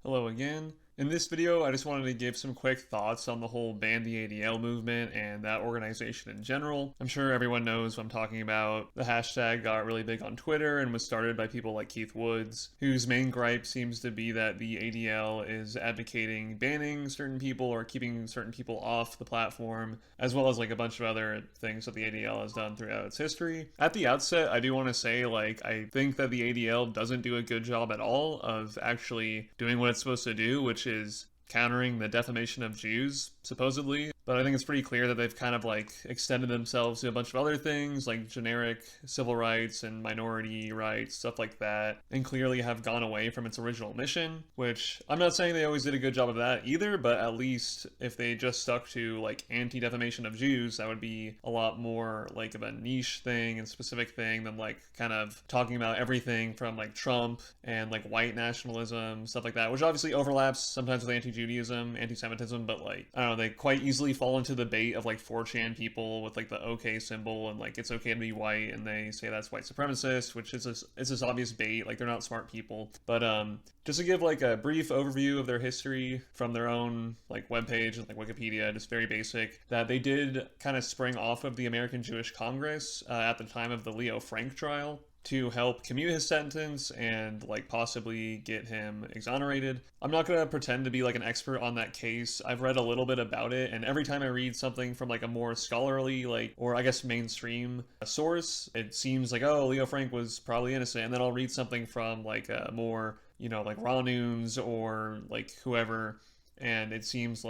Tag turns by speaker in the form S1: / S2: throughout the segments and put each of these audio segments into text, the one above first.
S1: Hello again. In this video, I just wanted to give some quick thoughts on the whole Ban the ADL movement and that organization in general. I'm sure everyone knows what I'm talking about. The hashtag got really big on Twitter and was started by people like Keith Woods, whose main gripe seems to be that the ADL is advocating banning certain people or keeping certain people off the platform, as well as like a bunch of other things that the ADL has done throughout its history. At the outset, I do want to say, I think that the ADL doesn't do a good job at all of actually doing what it's supposed to do, which is countering the defamation of Jews, supposedly. But I think it's pretty clear that they've kind of extended themselves to a bunch of other things like generic civil rights and minority rights, stuff like that, and clearly have gone away from its original mission, which I'm not saying they always did a good job of that either, but at least if they just stuck to anti-defamation of Jews, that would be a lot more of a niche thing and specific thing than kind of talking about everything from Trump and white nationalism, stuff like that, which obviously overlaps sometimes with anti-Judaism, anti-Semitism, but I don't know, they quite easily fall into the bait of 4chan people with the OK symbol and it's okay to be white, and they say that's white supremacist, which is this obvious bait. They're not smart people. But just to give a brief overview of their history from their own webpage and Wikipedia, just very basic, that they did kind of spring off of the American Jewish Congress at the time of the Leo Frank trial to help commute his sentence and possibly get him exonerated. I'm not going to pretend to be an expert on that case. I've read a little bit about it, and every time I read something from a more scholarly or I guess mainstream source, it seems oh, Leo Frank was probably innocent, and then I'll read something from a more Raw Noons or whoever, and it seems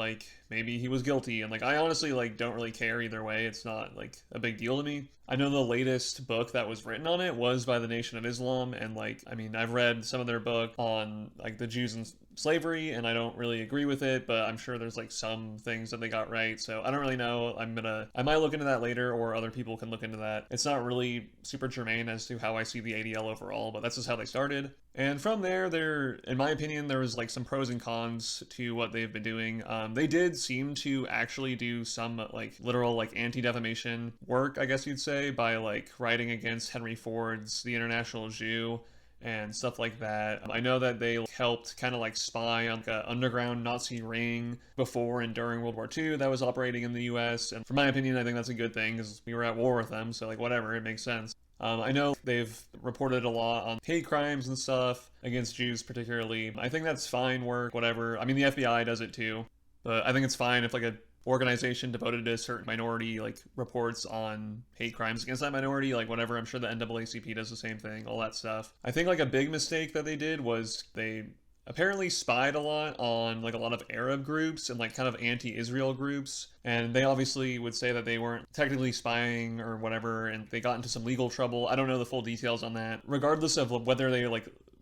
S1: maybe he was guilty, and I honestly don't really care either way. It's not a big deal to me. I know the latest book that was written on it was by the Nation of Islam, and I mean, I've read some of their book on the Jews and slavery, and I don't really agree with it, but I'm sure there's some things that they got right, so I don't really know. I might look into that later, or other people can look into that. It's not really super germane as to how I see the ADL overall, but that's just how they started. And from there, in my opinion, there was some pros and cons to what they've been doing. They did seem to actually do some literal anti-defamation work, I guess you'd say, by writing against Henry Ford's The International Jew and stuff like that. I know that they helped kind of spy on an underground Nazi ring before and during World War II that was operating in the US. And from my opinion, I think that's a good thing because we were at war with them. So whatever, it makes sense. I know they've reported a lot on hate crimes and stuff against Jews particularly. I think that's fine work, whatever. I mean, the FBI does it too. But I think it's fine if a organization devoted to a certain minority reports on hate crimes against that minority, whatever. I'm sure the NAACP does the same thing, all that stuff. I think a big mistake that they did was they apparently spied a lot on a lot of Arab groups and kind of anti-Israel groups, and they obviously would say that they weren't technically spying or whatever, and they got into some legal trouble. I don't know the full details on that. Regardless of whether they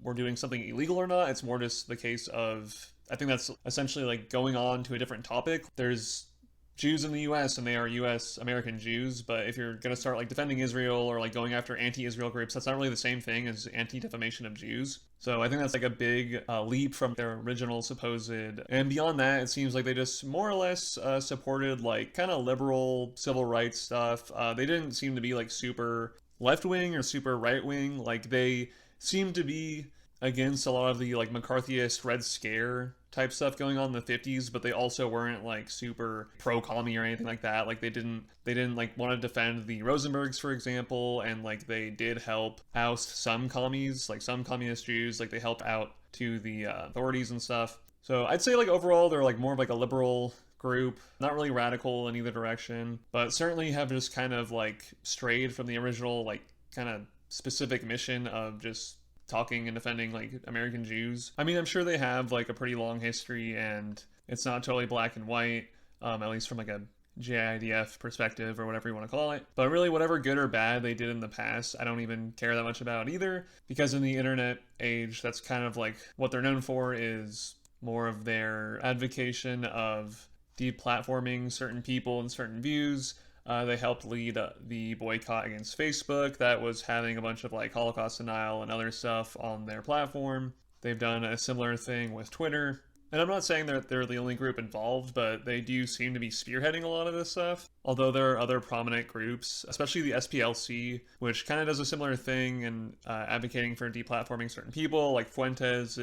S1: were doing something illegal or not, it's more just the case of, I think that's essentially going on to a different topic. There's Jews in the US and they are US American Jews, but if you're going to start defending Israel or going after anti-Israel groups, that's not really the same thing as anti-defamation of Jews. So I think that's a big leap from their original supposed, and beyond that, it seems they just more or less supported kind of liberal civil rights stuff. They didn't seem to be super left-wing or super right-wing. They seemed to be against a lot of the McCarthyist Red Scare type stuff going on in the 50s, but they also weren't super pro-commie or anything like that. They didn't want to defend the Rosenbergs, for example, and they did help oust some commies, some communist Jews. They helped out to the authorities and stuff. So I'd say overall they're more of a liberal group, not really radical in either direction, but certainly have just kind of strayed from the original kind of specific mission of just talking and defending American Jews. I mean, I'm sure they have a pretty long history, and it's not totally black and white, at least from a JIDF perspective or whatever you want to call it. But really, whatever good or bad they did in the past, I don't even care that much about either, because in the internet age, that's kind of what they're known for is more of their advocation of deplatforming certain people and certain views. They helped lead the boycott against Facebook that was having a bunch of Holocaust denial and other stuff on their platform. They've done a similar thing with Twitter. And I'm not saying that they're the only group involved, but they do seem to be spearheading a lot of this stuff. Although there are other prominent groups, especially the SPLC, which kind of does a similar thing and advocating for deplatforming certain people, like Fuentes.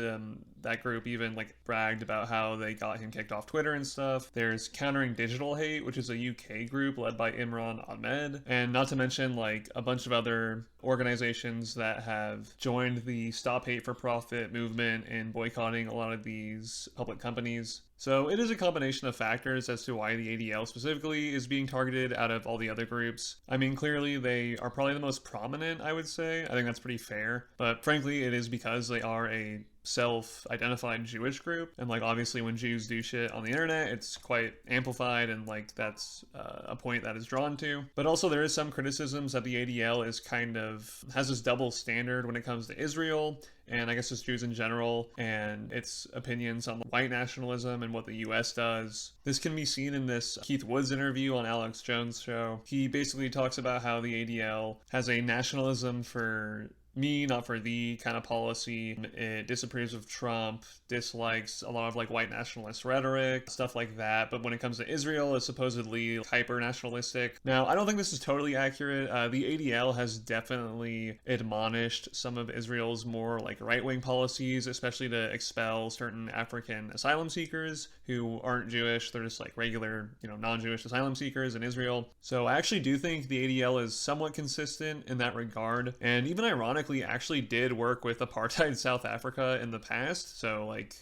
S1: That group even like bragged about how they got him kicked off Twitter and stuff. There's Countering Digital Hate, which is a UK group led by Imran Ahmed, and not to mention like a bunch of other organizations that have joined the Stop Hate for Profit movement in boycotting a lot of these public companies. So it is a combination of factors as to why the ADL specifically is being targeted out of all the other groups. I mean, clearly they are probably the most prominent, I would say. I think that's pretty fair. But frankly, it is because they are a self-identified Jewish group, and like obviously when Jews do shit on the internet, it's quite amplified, and like that's a point that is drawn to. But also there is some criticisms that the ADL is kind of has this double standard when it comes to Israel, and I guess just Jews in general, and its opinions on white nationalism and what the US does. This can be seen in this Keith Woods interview on Alex Jones' show. He basically talks about how the ADL has a nationalism for me, not for thee kind of policy. It disapproves of Trump, dislikes a lot of like white nationalist rhetoric, stuff like that. But when it comes to Israel, it's supposedly hyper nationalistic. Now, I don't think this is totally accurate. The ADL has definitely admonished some of Israel's more like right-wing policies, especially to expel certain African asylum seekers who aren't Jewish. They're just like regular, non-Jewish asylum seekers in Israel. So I actually do think the ADL is somewhat consistent in that regard. And even ironically, actually did work with apartheid South Africa in the past. So like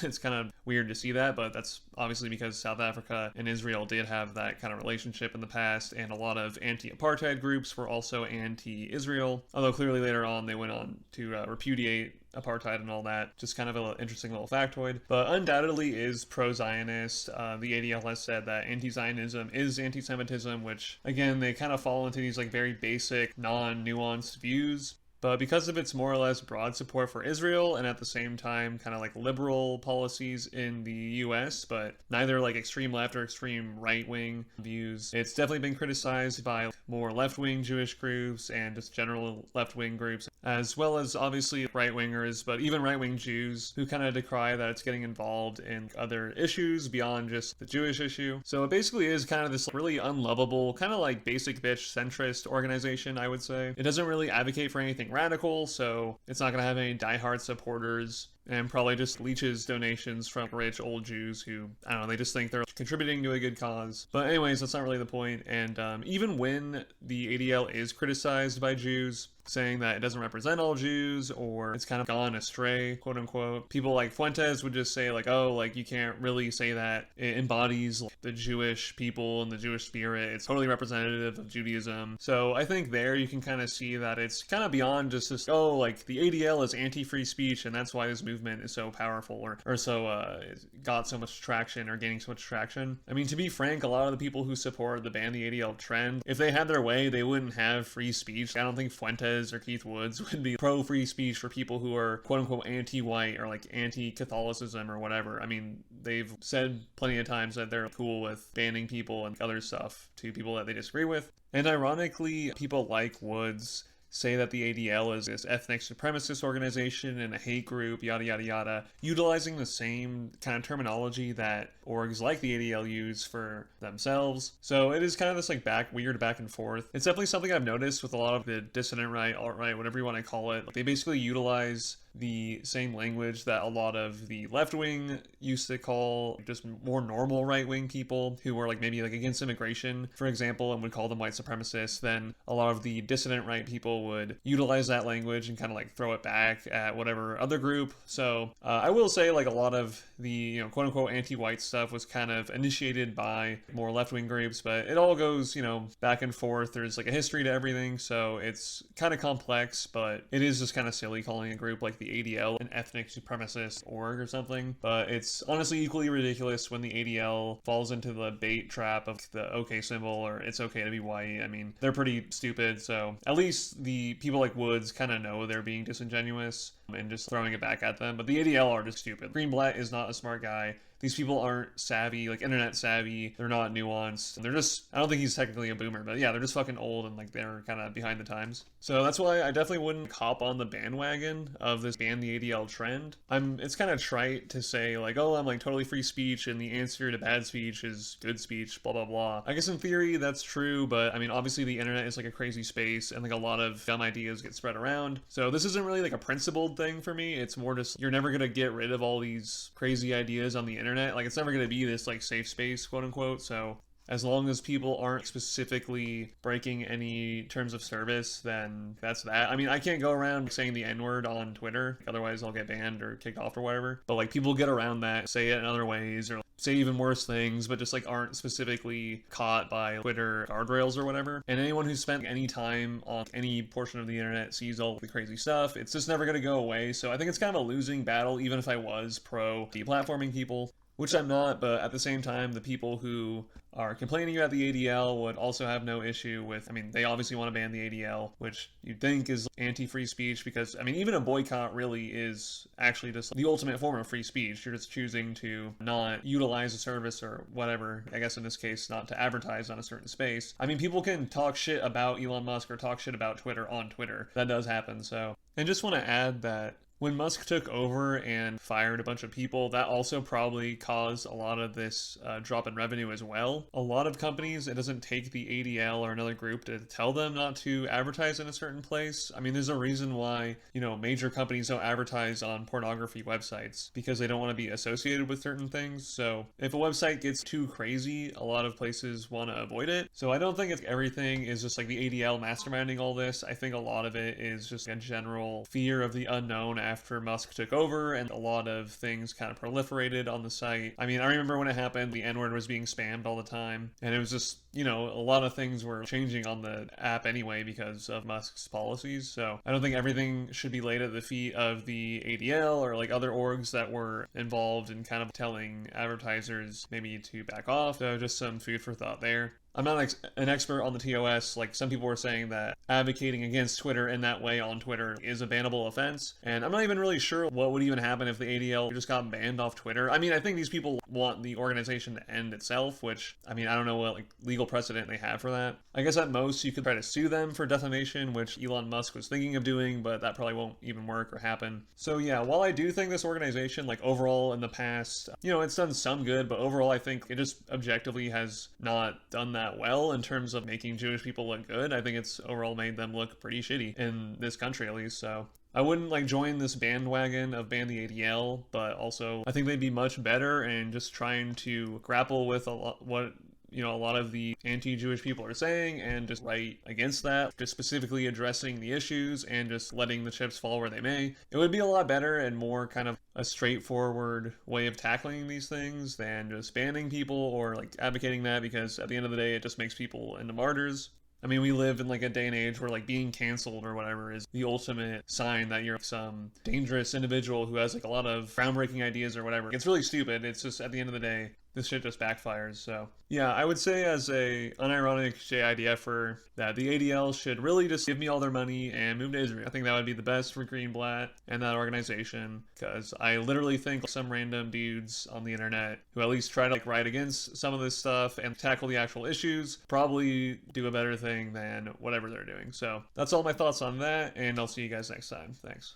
S1: it's kind of weird to see that, but that's obviously because South Africa and Israel did have that kind of relationship in the past, and a lot of anti-apartheid groups were also anti-Israel, although clearly later on they went on to repudiate apartheid and all that. Just kind of an interesting little factoid, but undoubtedly is pro-Zionist. The ADL has said that anti-Zionism is anti-Semitism, which again, they kind of fall into these like very basic, non-nuanced views. But because of its more or less broad support for Israel, and at the same time kind of like liberal policies in the US, but neither like extreme left or extreme right-wing views, it's definitely been criticized by more left-wing Jewish groups and just general left-wing groups, as well as obviously right-wingers, but even right-wing Jews who kind of decry that it's getting involved in other issues beyond just the Jewish issue. So it basically is kind of this really unlovable, kind of like basic bitch centrist organization, I would say. It doesn't really advocate for anything radical, so it's not going to have any diehard supporters, and probably just leeches donations from rich old Jews who, I don't know, they just think they're contributing to a good cause. But anyways, that's not really the point. And even when the ADL is criticized by Jews, saying that it doesn't represent all Jews or it's kind of gone astray, quote unquote, people like Fuentes would just say like, oh, like you can't really say that it embodies like, the Jewish people and the Jewish spirit. It's totally representative of Judaism. So I think there you can kind of see that it's kind of beyond just this, oh, like the ADL is anti-free speech and that's why this movement is so powerful or so got so much traction or gaining so much traction. I mean, to be frank, a lot of the people who support the ban the ADL trend, if they had their way, they wouldn't have free speech. I don't think Fuentes or Keith Woods would be pro-free speech for people who are quote-unquote anti-white or like anti-Catholicism or whatever. I mean, they've said plenty of times that they're cool with banning people and other stuff to people that they disagree with. And ironically, people like Woods say that the ADL is this ethnic supremacist organization and a hate group, yada yada yada, utilizing the same kind of terminology that orgs like the ADL use for themselves. So it is kind of this like weird back and forth. It's definitely something I've noticed with a lot of the dissident right, alt-right, whatever you want to call it. They basically utilize the same language that a lot of the left wing used to call just more normal right wing people who were like maybe like against immigration, for example, and would call them white supremacists. Then a lot of the dissident right people would utilize that language and kind of like throw it back at whatever other group. So I will say like a lot of the quote unquote anti-white stuff was kind of initiated by more left wing groups, but it all goes back and forth. There's like a history to everything, so it's kind of complex, but it is just kind of silly calling a group like the ADL an ethnic supremacist org or something. But it's honestly equally ridiculous when the ADL falls into the bait trap of the OK symbol or it's okay to be white. I mean, they're pretty stupid, so at least the people like Woods kind of know they're being disingenuous. and just throwing it back at them. But the ADL are just stupid. Greenblatt is not a smart guy. These people aren't savvy, like internet savvy. They're not nuanced. They're just, I don't think he's technically a boomer, but yeah, they're just fucking old and like they're kind of behind the times. So that's why I definitely wouldn't hop on the bandwagon of this ban the ADL trend. It's kind of trite to say like, oh, I'm like totally free speech and the answer to bad speech is good speech, blah, blah, blah. I guess in theory that's true, but I mean, obviously the internet is like a crazy space and like a lot of dumb ideas get spread around. So this isn't really like a principled thing for me. It's more just, you're never gonna get rid of all these crazy ideas on the internet. Like it's never going to be this like safe space, quote unquote. So as long as people aren't specifically breaking any terms of service, then that's that. I mean, I can't go around saying the N-word on Twitter, otherwise I'll get banned or kicked off or whatever. But like people get around that, say it in other ways, or say even worse things, but just like aren't specifically caught by Twitter guardrails or whatever. And anyone who's spent any time on any portion of the internet sees all the crazy stuff. It's just never going to go away. So I think it's kind of a losing battle, even if I was pro deplatforming people. Which I'm not, but at the same time, the people who are complaining about the ADL would also have no issue with, I mean, they obviously want to ban the ADL, which you'd think is anti-free speech because, I mean, even a boycott really is actually just the ultimate form of free speech. You're just choosing to not utilize a service or whatever, I guess in this case, not to advertise on a certain space. I mean, people can talk shit about Elon Musk or talk shit about Twitter on Twitter. That does happen, so. And just want to add that when Musk took over and fired a bunch of people, that also probably caused a lot of this drop in revenue as well. A lot of companies, it doesn't take the ADL or another group to tell them not to advertise in a certain place. I mean, there's a reason why, you know, major companies don't advertise on pornography websites because they don't want to be associated with certain things. So if a website gets too crazy, a lot of places want to avoid it. So I don't think it's everything is just like the ADL masterminding all this. I think a lot of it is just a general fear of the unknown after Musk took over and a lot of things kind of proliferated on the site. I mean, I remember when it happened, the N-word was being spammed all the time, and it was just, you know, a lot of things were changing on the app anyway because of Musk's policies. So I don't think everything should be laid at the feet of the ADL or like other orgs that were involved in kind of telling advertisers maybe to back off. So just some food for thought there. I'm not an expert on the TOS. Like some people were saying that advocating against Twitter in that way on Twitter is a bannable offense. And I'm not even really sure what would even happen if the ADL just got banned off Twitter. I mean, I think these people want the organization to end itself, which, I mean, I don't know what like legal precedent they have for that. I guess at most you could try to sue them for defamation, which Elon Musk was thinking of doing, but that probably won't even work or happen. So yeah, while I do think this organization, like overall in the past, you know, it's done some good, but overall I think it just objectively has not done that well in terms of making Jewish people look good. I think it's overall made them look pretty shitty in this country at least. So I wouldn't like join this bandwagon of ban the ADL, but also I think they'd be much better and just trying to grapple with a lot of the anti-Jewish people are saying and just fight against that, just specifically addressing the issues and just letting the chips fall where they may. It would be a lot better and more kind of a straightforward way of tackling these things than just banning people or like advocating that, because at the end of the day it just makes people into martyrs. I mean, we live in like a day and age where like being canceled or whatever is the ultimate sign that you're some dangerous individual who has like a lot of groundbreaking ideas or whatever. It's really stupid. It's just at the end of the day, this shit just backfires. So yeah, I would say as a unironic JIDFer that the ADL should really just give me all their money and move to Israel. I think that would be the best for Greenblatt and that organization, because I literally think some random dudes on the internet who at least try to like write against some of this stuff and tackle the actual issues probably do a better thing than whatever they're doing. So that's all my thoughts on that, and I'll see you guys next time. Thanks.